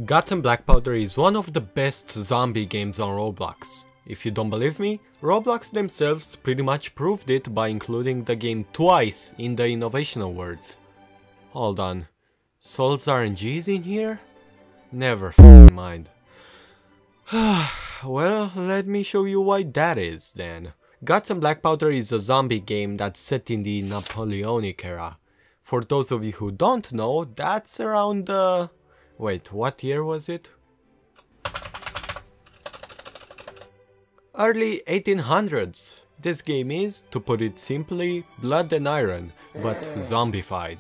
Guts Blackpowder is one of the best zombie games on Roblox. If you don't believe me, Roblox themselves pretty much proved it by including the game twice in the Innovation Awards. Hold on, Souls RNG is in here? Never mind. Well, let me show you why that is then. Guts Blackpowder is a zombie game that's set in the Napoleonic Era. For those of you who don't know, that's around the... Wait, what year was it? Early 1800s. This game is, to put it simply, blood and iron, but zombified.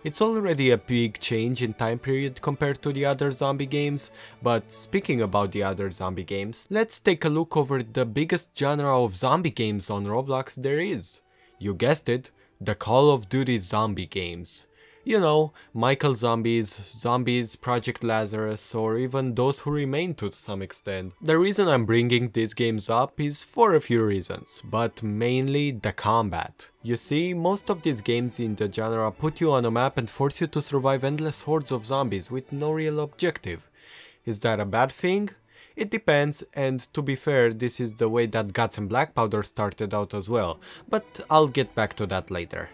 It's already a big change in time period compared to the other zombie games, but speaking about the other zombie games, let's take a look over the biggest genre of zombie games on Roblox there is. You guessed it, the Call of Duty zombie games. You know, Michael Zombies, Project Lazarus, or even Those Who Remain to some extent. The reason I'm bringing these games up is for a few reasons, but mainly the combat. You see, most of these games in the genre put you on a map and force you to survive endless hordes of zombies with no real objective. Is that a bad thing? It depends, and to be fair, this is the way that Guts Blackpowder started out as well, but I'll get back to that later.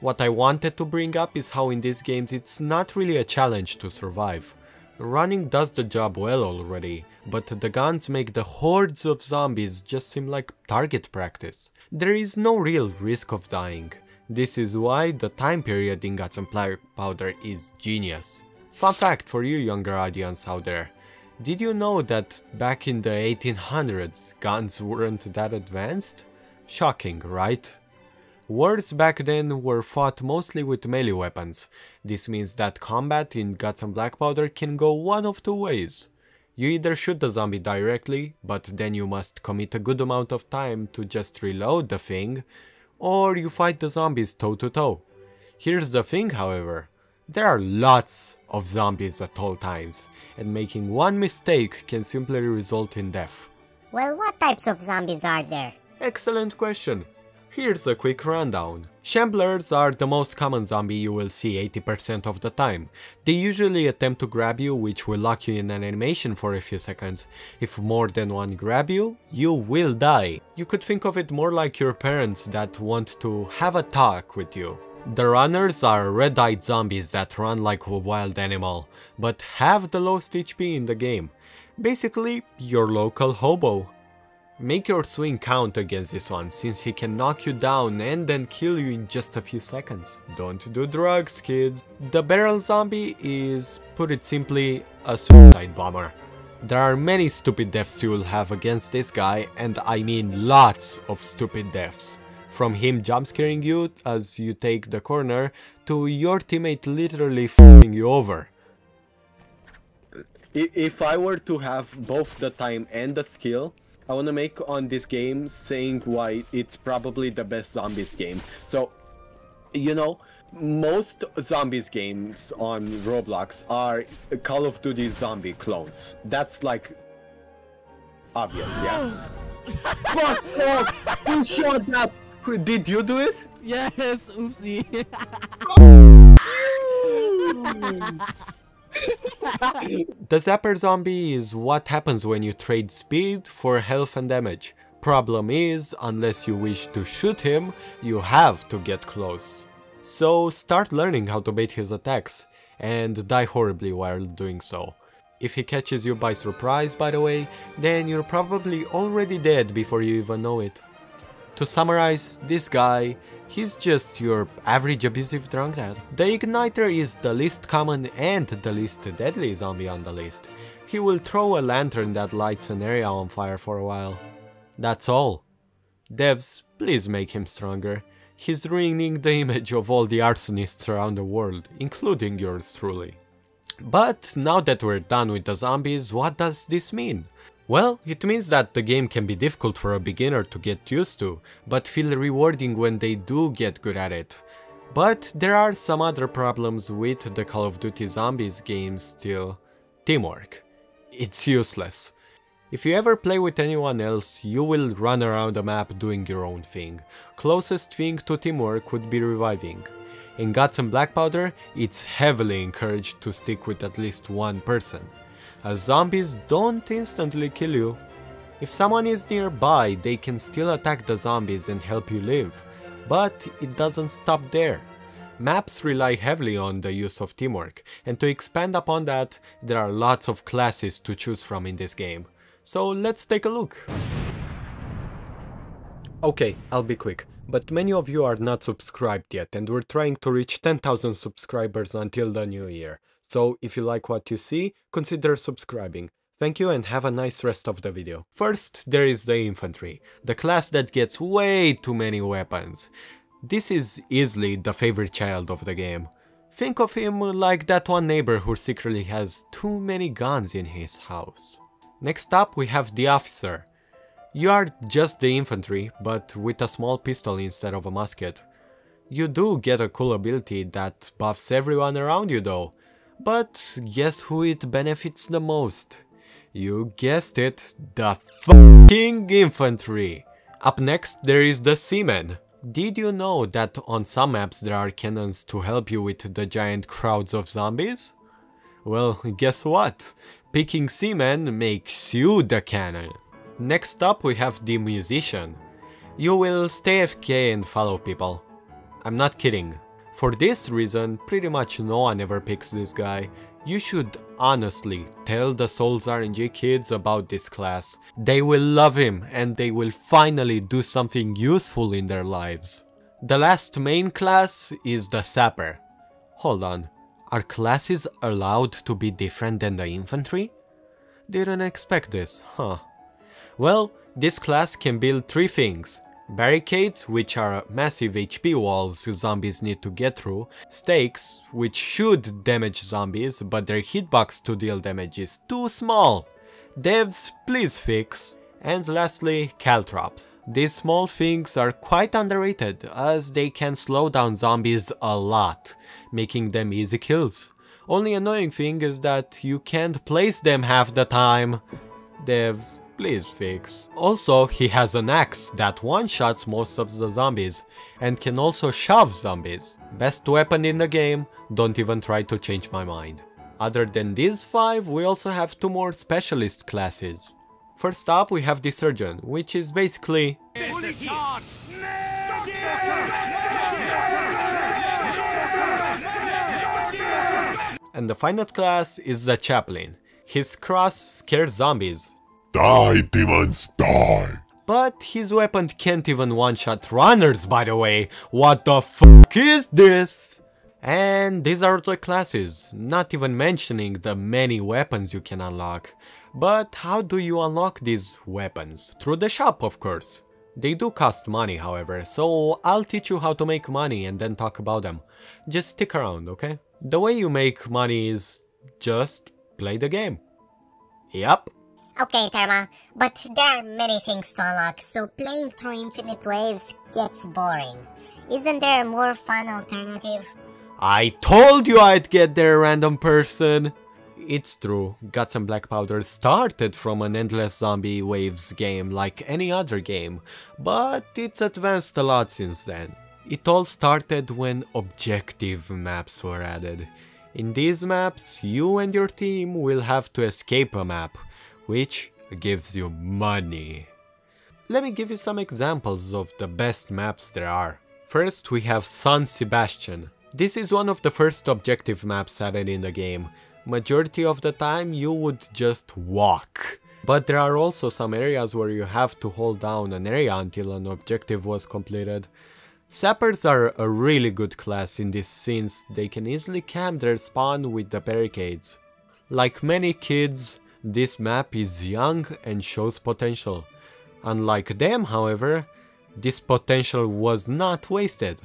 What I wanted to bring up is how in these games it's not really a challenge to survive. Running does the job well already, but the guns make the hordes of zombies just seem like target practice. There is no real risk of dying. This is why the time period in Guts Blackpowder is genius. Fun fact for you younger audience out there. Did you know that back in the 1800s guns weren't that advanced? Shocking, right? Wars back then were fought mostly with melee weapons. This means that combat in Guts Blackpowder can go one of two ways. You either shoot the zombie directly, but then you must commit a good amount of time to just reload the thing, or you fight the zombies toe to toe. Here's the thing, however, there are lots of zombies at all times, and making one mistake can simply result in death. Well, what types of zombies are there? Excellent question. Here's a quick rundown. Shamblers are the most common zombie you will see 80% of the time. They usually attempt to grab you, which will lock you in an animation for a few seconds. If more than one grab you, you will die. You could think of it more like your parents that want to have a talk with you. The runners are red-eyed zombies that run like a wild animal, but have the lowest HP in the game. Basically, your local hobo. Make your swing count against this one, since he can knock you down and then kill you in just a few seconds. Don't do drugs, kids. The barrel zombie is, put it simply, a suicide bomber. There are many stupid deaths you will have against this guy, and I mean lots of stupid deaths. From him jumpscaring you as you take the corner, to your teammate literally f***ing you over. If I were to have both the time and the skill, I want to make on this game saying why it's probably the best zombies game. So, you know, most zombies games on Roblox are Call of Duty zombie clones. That's like obvious, yeah? Fuck off! Who shot that? Did you do it? Yes, oopsie. The Zapper Zombie is what happens when you trade speed for health and damage. Problem is, unless you wish to shoot him, you have to get close. So start learning how to bait his attacks, and die horribly while doing so. If he catches you by surprise, by the way, then you're probably already dead before you even know it. To summarize, this guy, he's just your average abusive drunk dad. The Igniter is the least common and the least deadly zombie on the list. He will throw a lantern that lights an area on fire for a while. That's all. Devs, please make him stronger. He's ruining the image of all the arsonists around the world, including yours truly. But now that we're done with the zombies, what does this mean? Well, it means that the game can be difficult for a beginner to get used to, but feel rewarding when they do get good at it. But there are some other problems with the Call of Duty Zombies games still. Teamwork. It's useless. If you ever play with anyone else, you will run around the map doing your own thing. Closest thing to teamwork would be reviving. In Guts and Blackpowder, it's heavily encouraged to stick with at least one person, as zombies don't instantly kill you. If someone is nearby, they can still attack the zombies and help you live, but it doesn't stop there. Maps rely heavily on the use of teamwork, and to expand upon that, there are lots of classes to choose from in this game. So let's take a look. Okay, I'll be quick, but many of you are not subscribed yet, and we're trying to reach 10,000 subscribers until the new year. So if you like what you see, consider subscribing. Thank you and have a nice rest of the video. First, there is the infantry, the class that gets way too many weapons. This is easily the favorite child of the game. Think of him like that one neighbor who secretly has too many guns in his house. Next up we have the officer. You are just the infantry, but with a small pistol instead of a musket. You do get a cool ability that buffs everyone around you though. But guess who it benefits the most? You guessed it, the f***ing infantry! Up next there is the seamen. Did you know that on some maps there are cannons to help you with the giant crowds of zombies? Well, guess what? Picking seamen makes you the cannon. Next up we have the musician. You will stay AFK and follow people. I'm not kidding. For this reason, pretty much no one ever picks this guy. You should honestly tell the Souls RNG kids about this class. They will love him and they will finally do something useful in their lives. The last main class is the sapper. Hold on, are classes allowed to be different than the infantry? Didn't expect this, huh? Well, this class can build three things. Barricades, which are massive HP walls zombies need to get through, stakes, which should damage zombies, but their hitbox to deal damage is too small. Devs, please fix. And lastly, caltrops. These small things are quite underrated, as they can slow down zombies a lot, making them easy kills. Only annoying thing is that you can't place them half the time. Devs, please fix. Also, he has an axe that one-shots most of the zombies and can also shove zombies. Best weapon in the game, don't even try to change my mind. Other than these 5, we also have 2 more specialist classes. First up we have the surgeon, which is basically and the final class is the chaplain. His cross scares zombies. Die, demons, die! But his weapon can't even one-shot runners, by the way. What the fuck is this? And these are the classes, not even mentioning the many weapons you can unlock. But how do you unlock these weapons? Through the shop, of course. They do cost money, however, so I'll teach you how to make money and then talk about them. Just stick around, okay? The way you make money is just play the game. Yep. Okay, Therma, but there are many things to unlock, so playing through infinite waves gets boring. Isn't there a more fun alternative? I told you I'd get there, random person! It's true, Guts and Blackpowder started from an endless zombie waves game like any other game, but it's advanced a lot since then. It all started when objective maps were added. In these maps, you and your team will have to escape a map, which gives you money. Let me give you some examples of the best maps there are. First we have San Sebastian. This is one of the first objective maps added in the game. Majority of the time you would just walk. But there are also some areas where you have to hold down an area until an objective was completed. Sappers are a really good class in this since they can easily camp their spawn with the barricades. Like many kids, this map is young and shows potential. Unlike them, however, this potential was not wasted.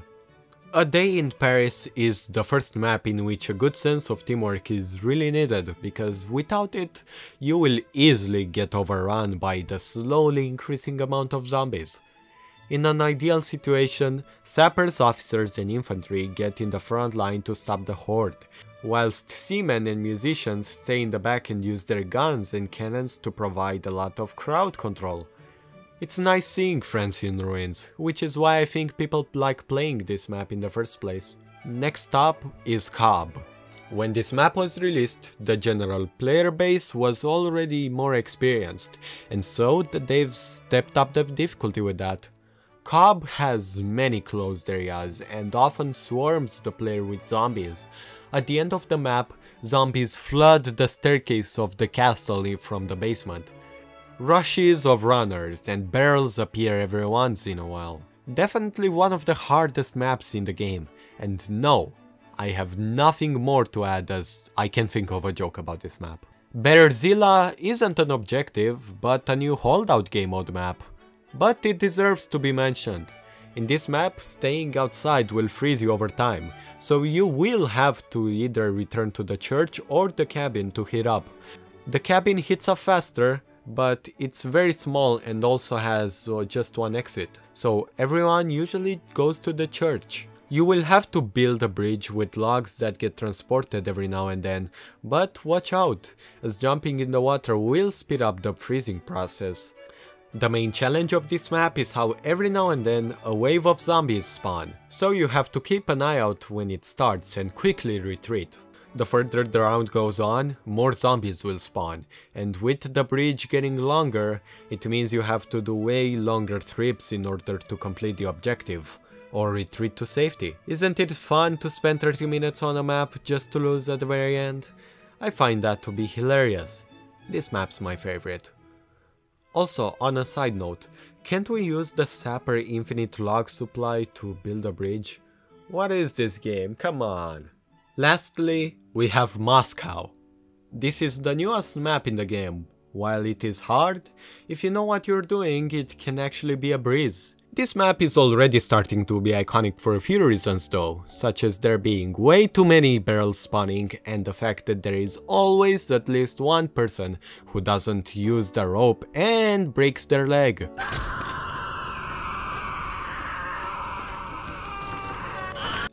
A Day in Paris is the first map in which a good sense of teamwork is really needed, because without it, you will easily get overrun by the slowly increasing amount of zombies. In an ideal situation, sappers, officers and infantry get in the front line to stop the horde, whilst seamen and musicians stay in the back and use their guns and cannons to provide a lot of crowd control. It's nice seeing friends in ruins, which is why I think people like playing this map in the first place. Next up is Cobb. When this map was released, the general player base was already more experienced, and so they've stepped up the difficulty with that. Cobb has many closed areas and often swarms the player with zombies. At the end of the map, zombies flood the staircase of the castle from the basement. Rushes of runners and barrels appear every once in a while. Definitely one of the hardest maps in the game, and no, I have nothing more to add as I can think of a joke about this map. Bearzilla isn't an objective, but a new holdout game mode map. But it deserves to be mentioned. In this map, staying outside will freeze you over time, so you will have to either return to the church or the cabin to heat up. The cabin heats up faster, but it's very small and also has just one exit, so everyone usually goes to the church. You will have to build a bridge with logs that get transported every now and then, but watch out, as jumping in the water will speed up the freezing process. The main challenge of this map is how every now and then a wave of zombies spawn, so you have to keep an eye out when it starts and quickly retreat. The further the round goes on, more zombies will spawn, and with the bridge getting longer, it means you have to do way longer trips in order to complete the objective, or retreat to safety. Isn't it fun to spend 30 minutes on a map just to lose at the very end? I find that to be hilarious. This map's my favorite. Also, on a side note, can't we use the Sapper infinite log supply to build a bridge? What is this game? Come on. Lastly, we have Moscow. This is the newest map in the game. While it is hard, if you know what you're doing, it can actually be a breeze. This map is already starting to be iconic for a few reasons though, such as there being way too many barrels spawning and the fact that there is always at least one person who doesn't use the rope and breaks their leg.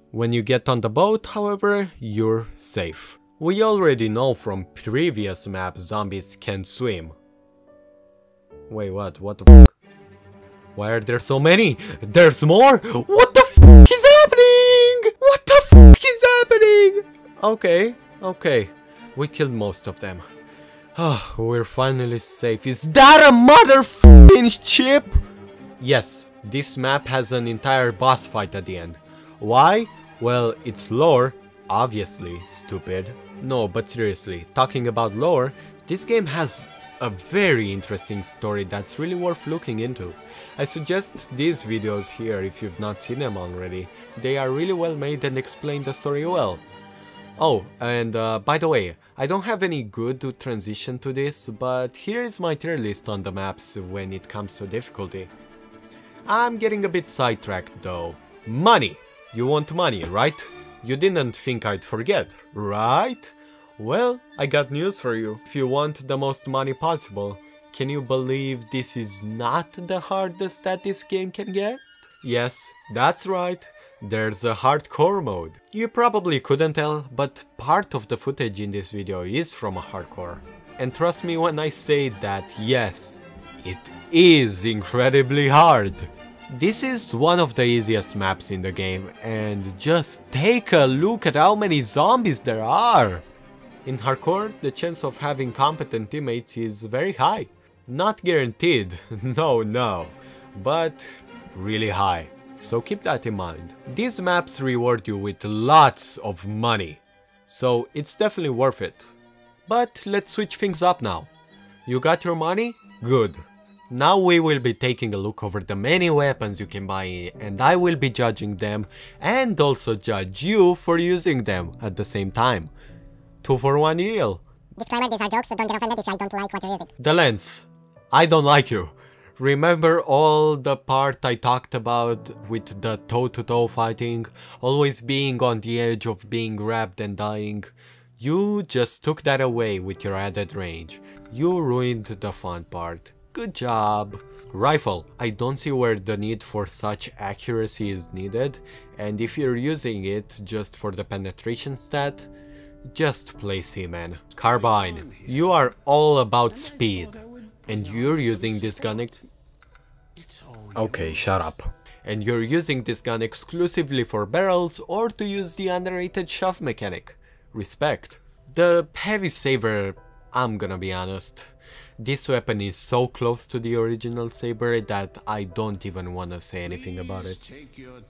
When you get on the boat, however, you're safe. We already know from previous maps zombies can swim. Wait, what the f***? Why are there so many? There's more? What the f*** is happening? What the f*** is happening? Okay. We killed most of them. Oh, we're finally safe. Is that a motherfucking ship? Yes, this map has an entire boss fight at the end. Why? Well, it's lore. Obviously, stupid. No, but seriously, talking about lore, this game has a very interesting story that's really worth looking into. I suggest these videos here if you've not seen them already. They are really well made and explain the story well. Oh, and by the way, I don't have any good transition to this, but here is my tier list on the maps when it comes to difficulty. I'm getting a bit sidetracked though. Money! You want money, right? You didn't think I'd forget, right? Well, I got news for you. If you want the most money possible, can you believe this is not the hardest that this game can get? Yes, that's right. There's a hardcore mode. You probably couldn't tell, but part of the footage in this video is from a hardcore. And trust me when I say that, yes, it is incredibly hard. This is one of the easiest maps in the game, and just take a look at how many zombies there are. In hardcore, the chance of having competent teammates is very high. Not guaranteed, no, but really high. So keep that in mind. These maps reward you with lots of money, so it's definitely worth it. But let's switch things up now. You got your money? Good. Now we will be taking a look over the many weapons you can buy, and I will be judging them and also judge you for using them at the same time. 2 for 1 deal. Disclaimer, these are jokes, so don't get offended if I don't like what you're using. The lens. I don't like you. Remember all the part I talked about with the toe-to-toe fighting, always being on the edge of being grabbed and dying? You just took that away with your added range. You ruined the fun part. Good job. Rifle. I don't see where the need for such accuracy is needed, and if you're using it just for the penetration stat, just play Seaman. Carbine. You are all about speed, and you're using this gun. Okay, shut up. and you're using this gun exclusively for barrels or to use the underrated shove mechanic. Respect. The heavy saber, I'm gonna be honest, this weapon is so close to the original saber that I don't even wanna say anything about it.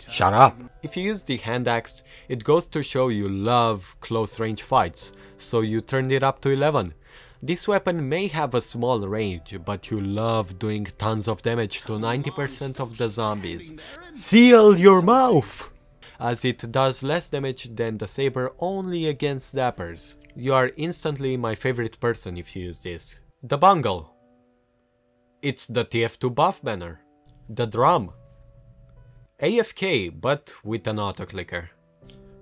Shut up! If you use the hand axe, it goes to show you love close range fights, so you turned it up to 11. This weapon may have a small range, but you love doing tons of damage to 90% of the zombies. Seal your mouth! As it does less damage than the saber only against zappers. You are instantly my favorite person if you use this. The bungle. It's the TF2 buff banner. The drum. AFK, but with an auto-clicker.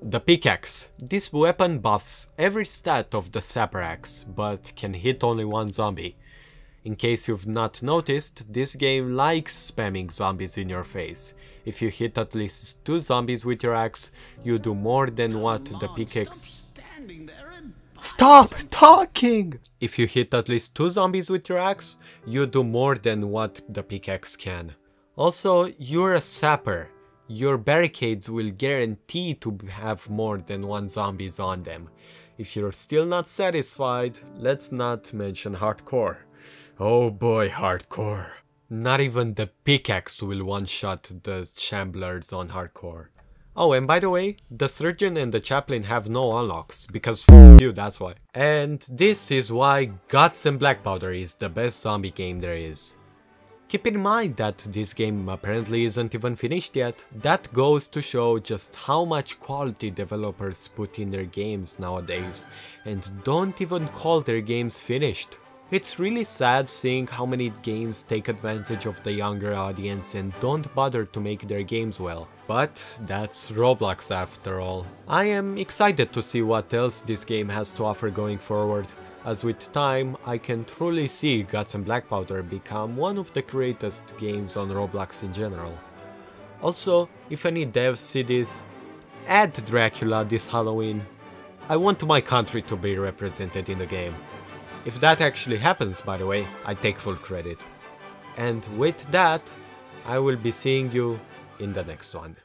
The pickaxe. This weapon buffs every stat of the sapper axe, but can hit only one zombie. In case you've not noticed, this game likes spamming zombies in your face. If you hit at least 2 zombies with your axe, you do more than what the pickaxe... Stop talking! If you hit at least 2 zombies with your axe, you do more than what the pickaxe can. Also, you're a sapper. Your barricades will guarantee to have more than 1 zombies on them. If you're still not satisfied, let's not mention hardcore. Oh boy, hardcore. Not even the pickaxe will one-shot the shamblers on hardcore. Oh, and by the way, the surgeon and the chaplain have no unlocks, because f*** you, that's why. And this is why Guts Blackpowder is the best zombie game there is. Keep in mind that this game apparently isn't even finished yet. That goes to show just how much quality developers put in their games nowadays, and don't even call their games finished. It's really sad seeing how many games take advantage of the younger audience and don't bother to make their games well. But that's Roblox after all. I am excited to see what else this game has to offer going forward, as with time I can truly see Guts Blackpowder become one of the greatest games on Roblox in general. Also, if any devs see this, add Dracula this Halloween. I want my country to be represented in the game. If that actually happens, by the way, I take full credit. And with that, I will be seeing you in the next one.